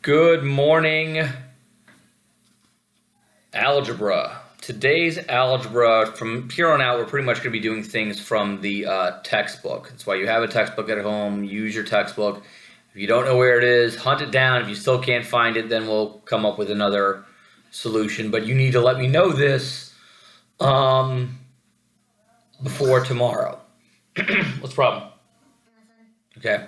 Good morning, algebra. Today's algebra, from here on out, we're pretty much going to be doing things from the textbook. That's why you have a textbook at home. Use your textbook. If you don't know where it is, hunt it down. If you still can't find it, then we'll come up with another solution. But you need to let me know this before tomorrow. What's the problem? Okay.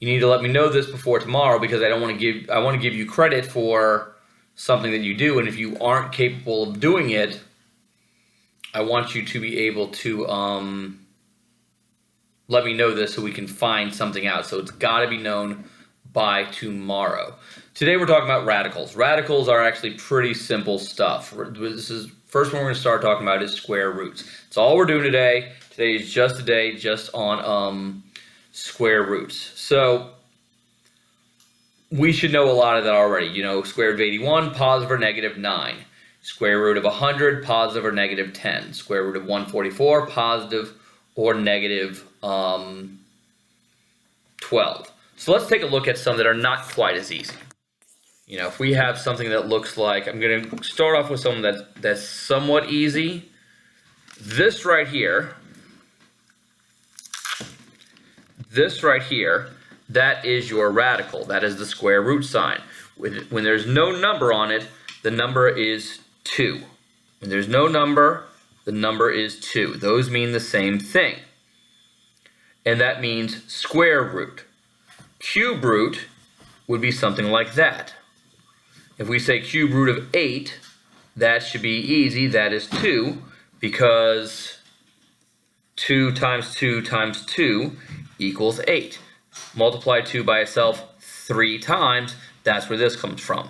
You need to let me know this before tomorrow because I want to give you credit for something that you do, and if you aren't capable of doing it, I want you to be able to let me know this so we can find something out. So it's got to be known by tomorrow. Today we're talking about radicals. Radicals are actually pretty simple stuff. First one we're going to start talking about is square roots. It's all we're doing today. Today is just a day just on square roots. So we should know a lot of that already. You know, square root of 81, positive or negative 9. Square root of 100, positive or negative 10. Square root of 144, positive or negative 12. So let's take a look at some that are not quite as easy. You know, if we have something that looks like, I'm going to start off with something that's somewhat easy. This right here, that is your radical. That is the square root sign. When there's no number on it, the number is 2. When there's no number, the number is 2. Those mean the same thing. And that means square root. Cube root would be something like that. If we say cube root of 8, that should be easy. That is 2, because 2 times 2 times 2 equals 8. Multiply 2 by itself 3 times, that's where this comes from.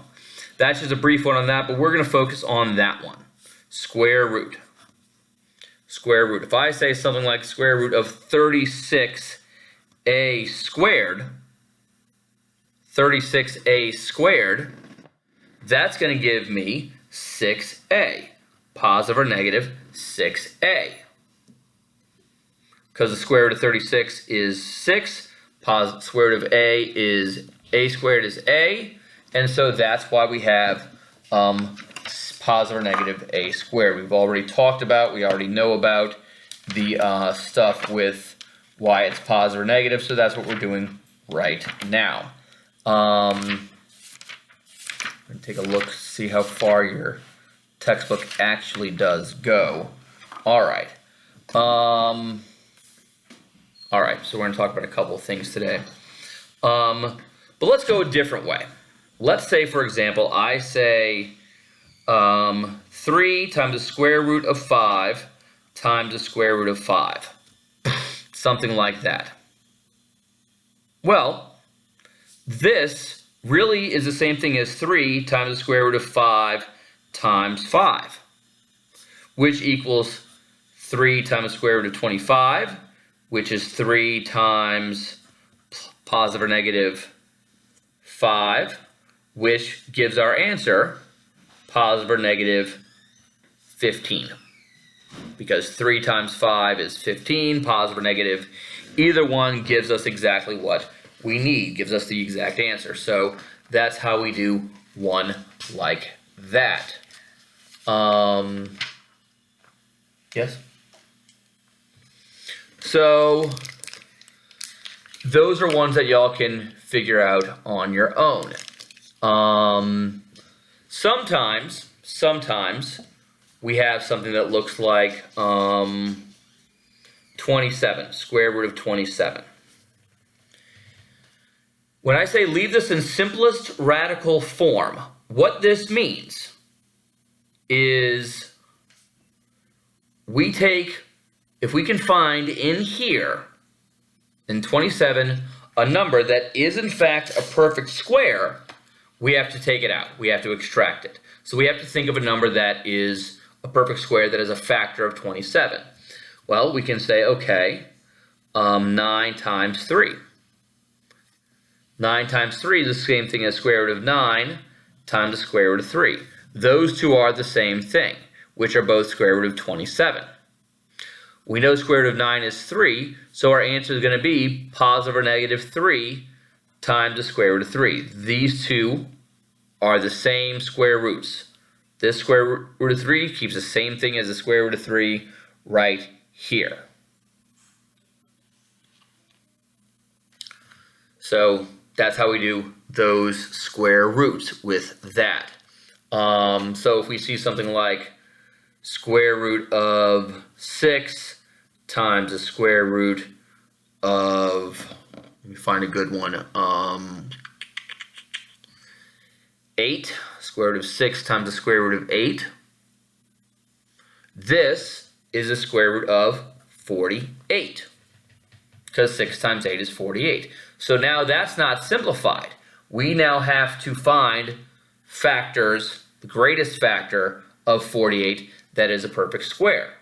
That's just a brief one on that, but we're going to focus on that one. Square root. Square root. If I say something like square root of 36a squared, that's going to give me 6a, positive or negative 6a. Because the square root of 36 is 6, square root of a squared is a, and so that's why we have positive or negative a squared. We already know about the stuff with why it's positive or negative, so that's what we're doing right now. I'm going to take a look, see how far your textbook actually does go. All right. All right, so we're going to talk about a couple of things today. But let's go a different way. Let's say, for example, I say 3 times the square root of 5 times the square root of 5. Something like that. Well, this really is the same thing as 3 times the square root of 5 times 5, which equals 3 times the square root of 25, which is 3 times positive or negative 5, which gives our answer positive or negative 15. Because 3 times 5 is 15, positive or negative. Either one gives us exactly what we need, gives us the exact answer. So that's how we do one like that. Yes? So those are ones that y'all can figure out on your own. Sometimes we have something that looks like 27, square root of 27. When I say leave this in simplest radical form, what this means is we take, if we can find in here, in 27, a number that is in fact a perfect square, we have to take it out. We have to extract it. So we have to think of a number that is a perfect square that is a factor of 27. Well, we can say, okay, 9 times 3. 9 times 3 is the same thing as square root of 9 times the square root of 3. Those two are the same thing, which are both square root of 27. We know square root of 9 is 3, so our answer is going to be positive or negative 3 times the square root of 3. These two are the same square roots. This square root of 3 keeps the same thing as the square root of 3 right here. So that's how we do those square roots with that. So if we see something like square root of 6 times the square root of, let me find a good one, 8, square root of 6 times the square root of 8. This is the square root of 48, because 6 times 8 is 48. So now that's not simplified. We now have to find factors, the greatest factor of 48 that is a perfect square.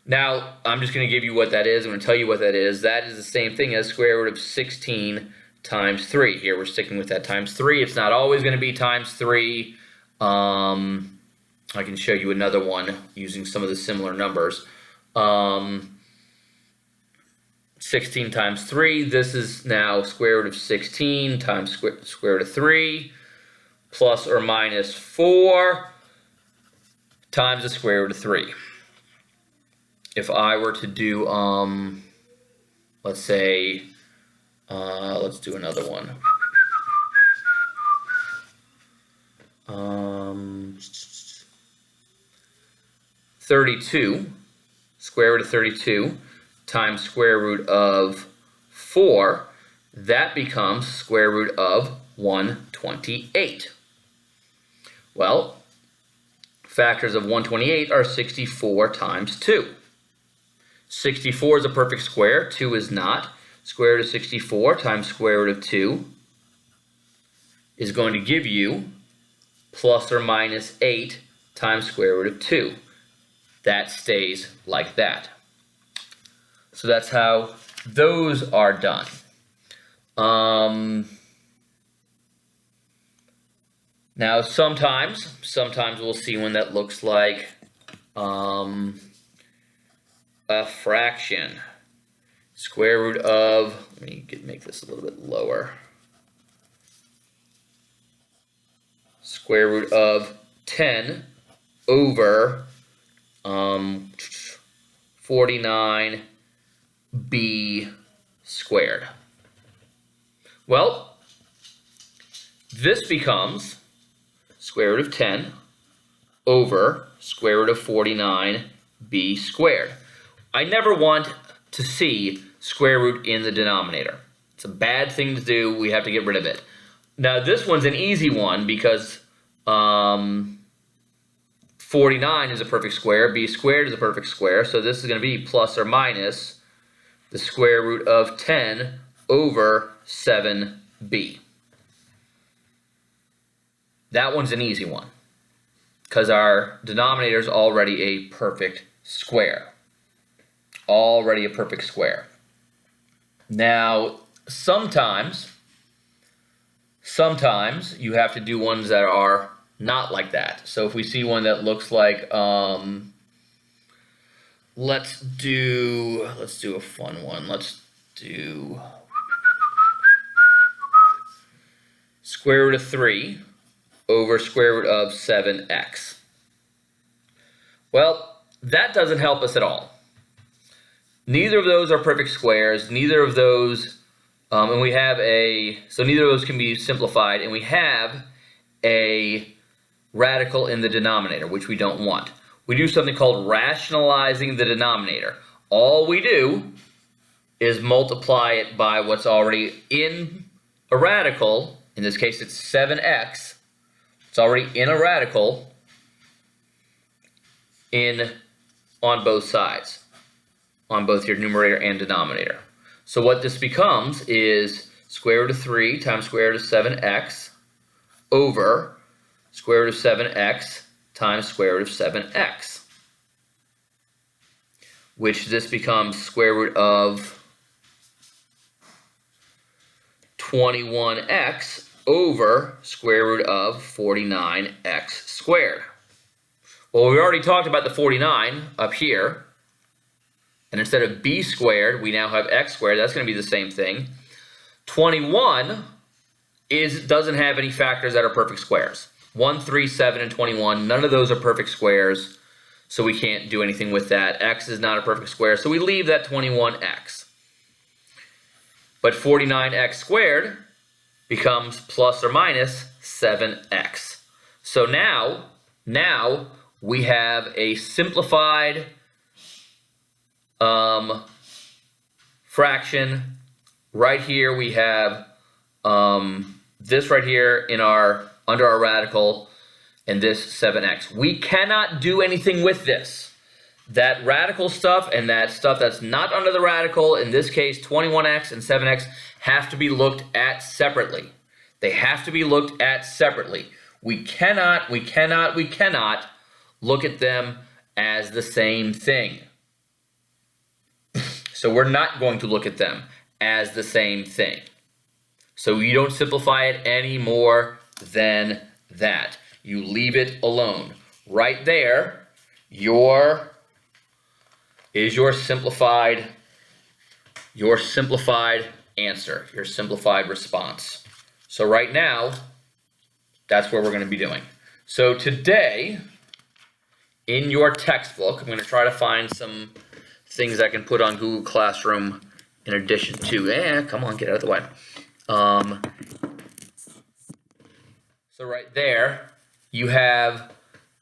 Now, I'm just going to give you what that is. I'm going to tell you what that is. That is the same thing as square root of 16 times 3. Here we're sticking with that times 3. It's not always going to be times 3. I can show you another one using some of the similar numbers. 16 times 3, this is now square root of 16 times square root of 3 plus or minus 4 times the square root of 3. If I were to do, let's say, let's do another one. 32, square root of 32 times square root of 4, that becomes square root of 128. Well, factors of 128 are 64 times 2. 64 is a perfect square, 2 is not. Square root of 64 times square root of 2 is going to give you plus or minus 8 times square root of 2. That stays like that. So that's how those are done. Now sometimes we'll see one that looks like a fraction. Square root of, let me make this a little bit lower. Square root of 10 over 49b squared. Well, this becomes square root of 10 over square root of 49b squared. I never want to see square root in the denominator. It's a bad thing to do. We have to get rid of it. Now this one's an easy one because 49 is a perfect square, b squared is a perfect square, so this is going to be plus or minus the square root of 10 over 7b. That one's an easy one because our denominator is already a perfect square. Already a perfect square. Now, sometimes you have to do ones that are not like that. So if we see one that looks like, let's do a fun one. Let's do square root of 3 over square root of 7x. Well, that doesn't help us at all. Neither of those are perfect squares. Neither of those, and we have so neither of those can be simplified, and we have a radical in the denominator, which we don't want. We do something called rationalizing the denominator. All we do is multiply it by what's already in a radical. In this case, it's 7x. It's already in a radical on both sides, on both your numerator and denominator. So what this becomes is square root of 3 times square root of 7x over square root of 7x times square root of 7x, which this becomes square root of 21x over square root of 49x squared. Well, we already talked about the 49 up here, and instead of b squared, we now have x squared. That's going to be the same thing. 21 doesn't have any factors that are perfect squares. 1, 3, 7, and 21, none of those are perfect squares, so we can't do anything with that. X is not a perfect square, so we leave that 21x. But 49x squared becomes plus or minus 7x. So now we have a simplified fraction. Right here we have this right here in under our radical, and this 7x. We cannot do anything with this. That radical stuff and that stuff that's not under the radical, in this case 21x and 7x, have to be looked at separately. They have to be looked at separately. We cannot look at them as the same thing. So we're not going to look at them as the same thing. So you don't simplify it any more than that. You leave it alone. Right there, your simplified answer, your simplified response. So right now, that's what we're going to be doing. So today, in your textbook, I'm going to try to find some things I can put on Google Classroom in addition to, come on, get out of the way. So right there, you have,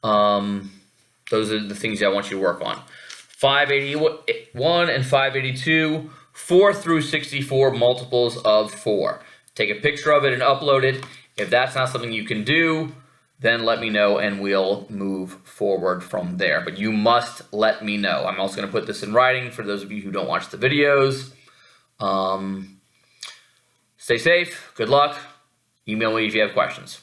those are the things I want you to work on. 581 and 582, 4 through 64 multiples of 4. Take a picture of it and upload it. If that's not something you can do, then let me know and we'll move forward from there. But you must let me know. I'm also going to put this in writing for those of you who don't watch the videos. Stay safe. Good luck. Email me if you have questions.